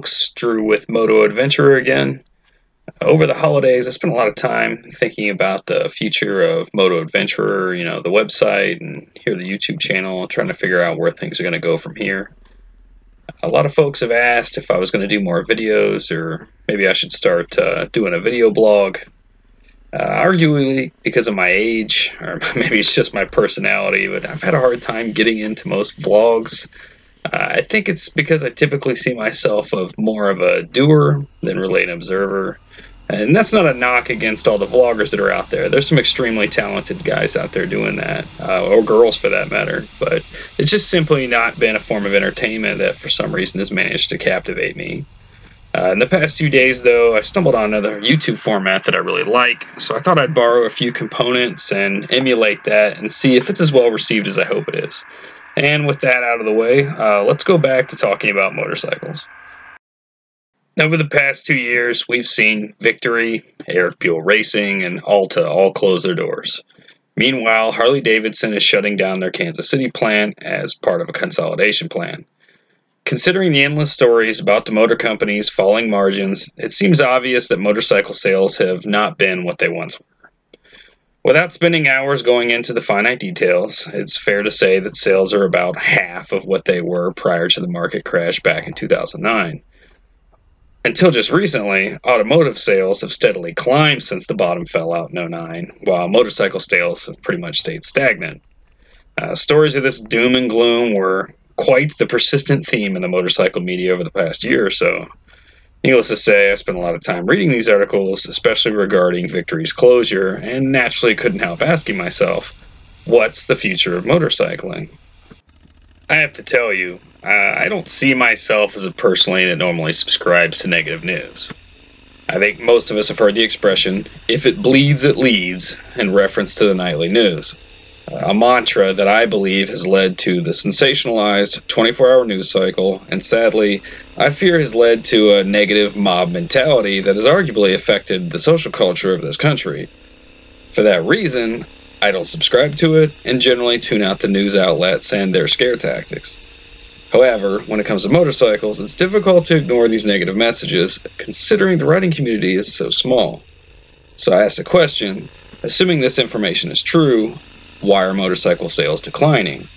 folks, Drew with Moto Adventurer again. Over the holidays, I spent a lot of time thinking about the future of Moto Adventurer, the website and here the YouTube channel, trying to figure out where things are going to go from here. A lot of folks have asked if I was going to do more videos or maybe I should start doing a video blog. Arguably because of my age, or maybe it's just my personality, but I've had a hard time getting into most vlogs. I think it's because I typically see myself as more of a doer than really an observer. And that's not a knock against all the vloggers that are out there. There's some extremely talented guys out there doing that, or girls for that matter. But it's just simply not been a form of entertainment that for some reason has managed to captivate me. In the past few days, though, I stumbled on another YouTube format that I really like, so I thought I'd borrow a few components and emulate that and see if it's as well received as I hope it is. And with that out of the way, let's go back to talking about motorcycles. Over the past 2 years, we've seen Victory, Eric Buell Racing, and Alta all close their doors. Meanwhile, Harley-Davidson is shutting down their Kansas City plant as part of a consolidation plan. Considering the endless stories about the motor companies' falling margins, it seems obvious that motorcycle sales have not been what they once were. Without spending hours going into the finite details, it's fair to say that sales are about half of what they were prior to the market crash back in 2009. Until just recently, automotive sales have steadily climbed since the bottom fell out in 2009, while motorcycle sales have pretty much stayed stagnant. Stories of this doom and gloom were quite the persistent theme in the motorcycle media over the past year or so. Needless to say, I spent a lot of time reading these articles, especially regarding Victory's closure, and naturally couldn't help asking myself, what's the future of motorcycling? I have to tell you, I don't see myself as a person that normally subscribes to negative news. I think most of us have heard the expression, if it bleeds, it leads, in reference to the nightly news. A mantra that I believe has led to the sensationalized 24-hour news cycle, and sadly, I fear has led to a negative mob mentality that has arguably affected the social culture of this country. For that reason, I don't subscribe to it, and generally tune out the news outlets and their scare tactics. However, when it comes to motorcycles, it's difficult to ignore these negative messages, considering the riding community is so small. So I ask the question, assuming this information is true, why are motorcycle sales declining?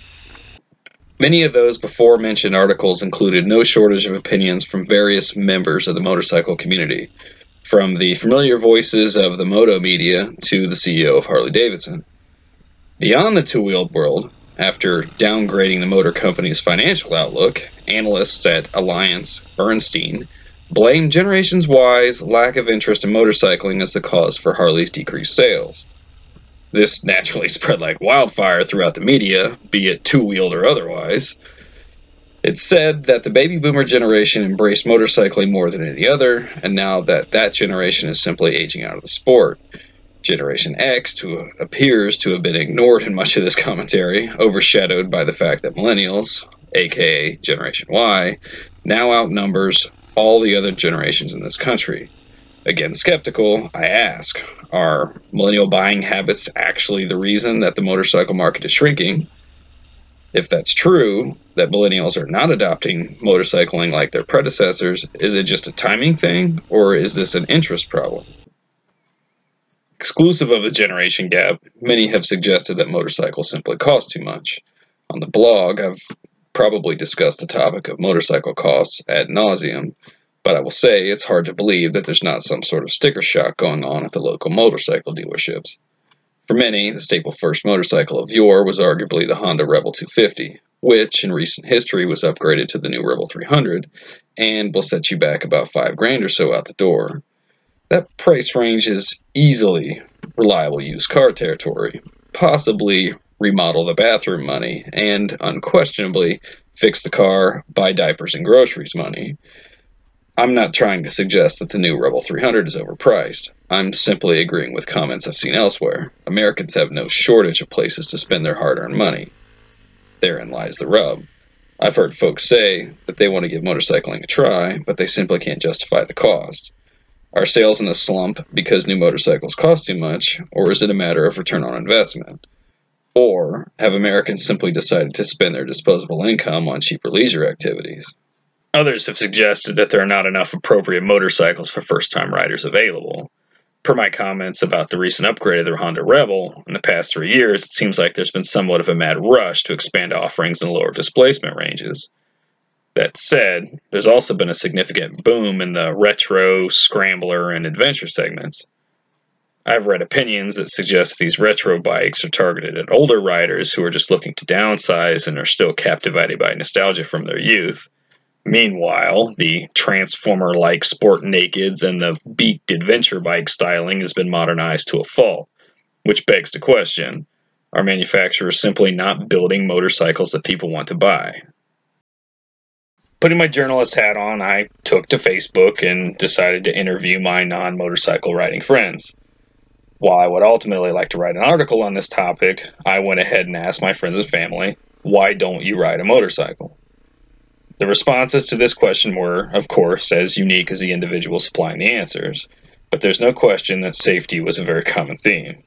Many of those before mentioned articles included no shortage of opinions from various members of the motorcycle community, from the familiar voices of the moto media to the CEO of Harley-Davidson. Beyond the two-wheeled world, after downgrading the motor company's financial outlook, analysts at Alliance Bernstein blamed Generations Y's lack of interest in motorcycling as the cause for Harley's decreased sales. This naturally spread like wildfire throughout the media, be it two-wheeled or otherwise. It's said that the baby boomer generation embraced motorcycling more than any other, and now that generation is simply aging out of the sport. Generation X, who appears to have been ignored in much of this commentary, overshadowed by the fact that millennials, aka Generation Y, now outnumbers all the other generations in this country. Again, skeptical, I ask, are millennial buying habits actually the reason that the motorcycle market is shrinking? If that's true, that millennials are not adopting motorcycling like their predecessors, is it just a timing thing, or is this an interest problem? Exclusive of the generation gap, many have suggested that motorcycles simply cost too much. On the blog, I've probably discussed the topic of motorcycle costs ad nauseum, but I will say it's hard to believe that there's not some sort of sticker shock going on at the local motorcycle dealerships. For many, the staple first motorcycle of yore was arguably the Honda Rebel 250, which in recent history was upgraded to the new Rebel 300 and will set you back about $5,000 or so out the door. That price range is easily reliable used car territory, possibly remodel the bathroom money, and unquestionably fix the car, buy diapers and groceries money. I'm not trying to suggest that the new Rebel 300 is overpriced. I'm simply agreeing with comments I've seen elsewhere. Americans have no shortage of places to spend their hard-earned money. Therein lies the rub. I've heard folks say that they want to give motorcycling a try, but they simply can't justify the cost. Are sales in a slump because new motorcycles cost too much, or is it a matter of return on investment? Or have Americans simply decided to spend their disposable income on cheaper leisure activities? Others have suggested that there are not enough appropriate motorcycles for first-time riders available. Per my comments about the recent upgrade of the Honda Rebel, in the past 3 years, it seems like there's been somewhat of a mad rush to expand offerings in lower displacement ranges. That said, there's also been a significant boom in the retro, scrambler, and adventure segments. I've read opinions that suggest these retro bikes are targeted at older riders who are just looking to downsize and are still captivated by nostalgia from their youth. Meanwhile, the Transformer-like sport nakeds and the beaked adventure bike styling has been modernized to a fault, which begs the question, are manufacturers simply not building motorcycles that people want to buy? Putting my journalist hat on, I took to Facebook and decided to interview my non-motorcycle riding friends. While I would ultimately like to write an article on this topic, I went ahead and asked my friends and family, why don't you ride a motorcycle? The responses to this question were, of course, as unique as the individual supplying the answers, but there's no question that safety was a very common theme.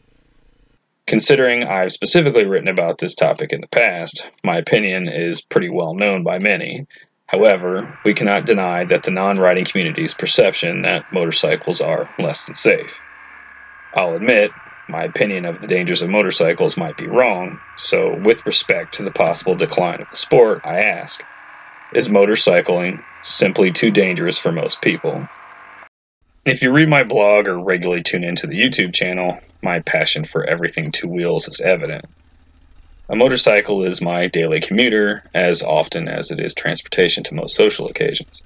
Considering I've specifically written about this topic in the past, my opinion is pretty well known by many. However, we cannot deny that the non-riding community's perception that motorcycles are less than safe. I'll admit, my opinion of the dangers of motorcycles might be wrong, so with respect to the possible decline of the sport, I ask, is motorcycling simply too dangerous for most people? If you read my blog or regularly tune into the YouTube channel, my passion for everything two wheels is evident. A motorcycle is my daily commuter, as often as it is transportation to most social occasions.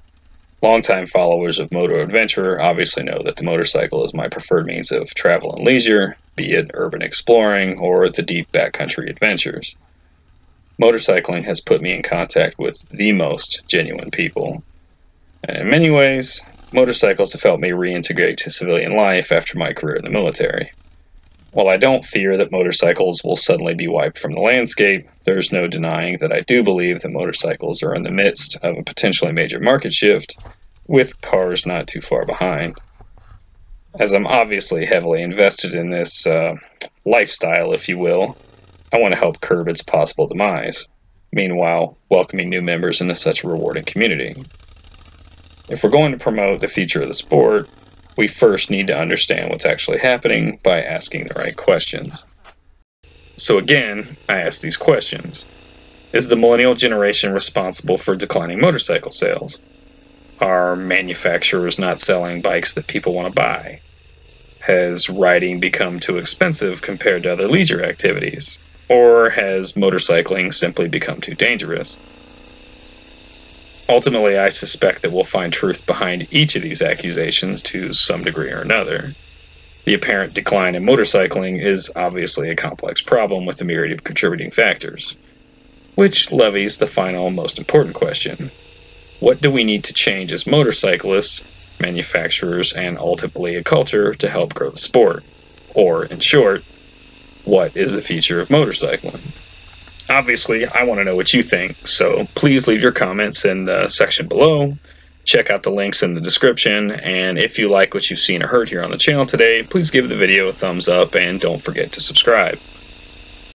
Longtime followers of Moto Adventure obviously know that the motorcycle is my preferred means of travel and leisure, be it urban exploring or the deep backcountry adventures. Motorcycling has put me in contact with the most genuine people. And in many ways, motorcycles have helped me reintegrate to civilian life after my career in the military. While I don't fear that motorcycles will suddenly be wiped from the landscape, there's no denying that I do believe that motorcycles are in the midst of a potentially major market shift, with cars not too far behind. As I'm obviously heavily invested in this lifestyle, if you will, I want to help curb its possible demise, meanwhile welcoming new members into such a rewarding community. If we're going to promote the future of the sport, we first need to understand what's actually happening by asking the right questions. So again, I ask these questions. Is the millennial generation responsible for declining motorcycle sales? Are manufacturers not selling bikes that people want to buy? Has riding become too expensive compared to other leisure activities? Or has motorcycling simply become too dangerous? Ultimately, I suspect that we'll find truth behind each of these accusations to some degree or another. The apparent decline in motorcycling is obviously a complex problem with a myriad of contributing factors, which levies the final, most important question. What do we need to change as motorcyclists, manufacturers, and ultimately a culture to help grow the sport? Or, in short, what is the future of motorcycling? Obviously, I want to know what you think, so please leave your comments in the section below. Check out the links in the description, and if you like what you've seen or heard here on the channel today, please give the video a thumbs up and don't forget to subscribe.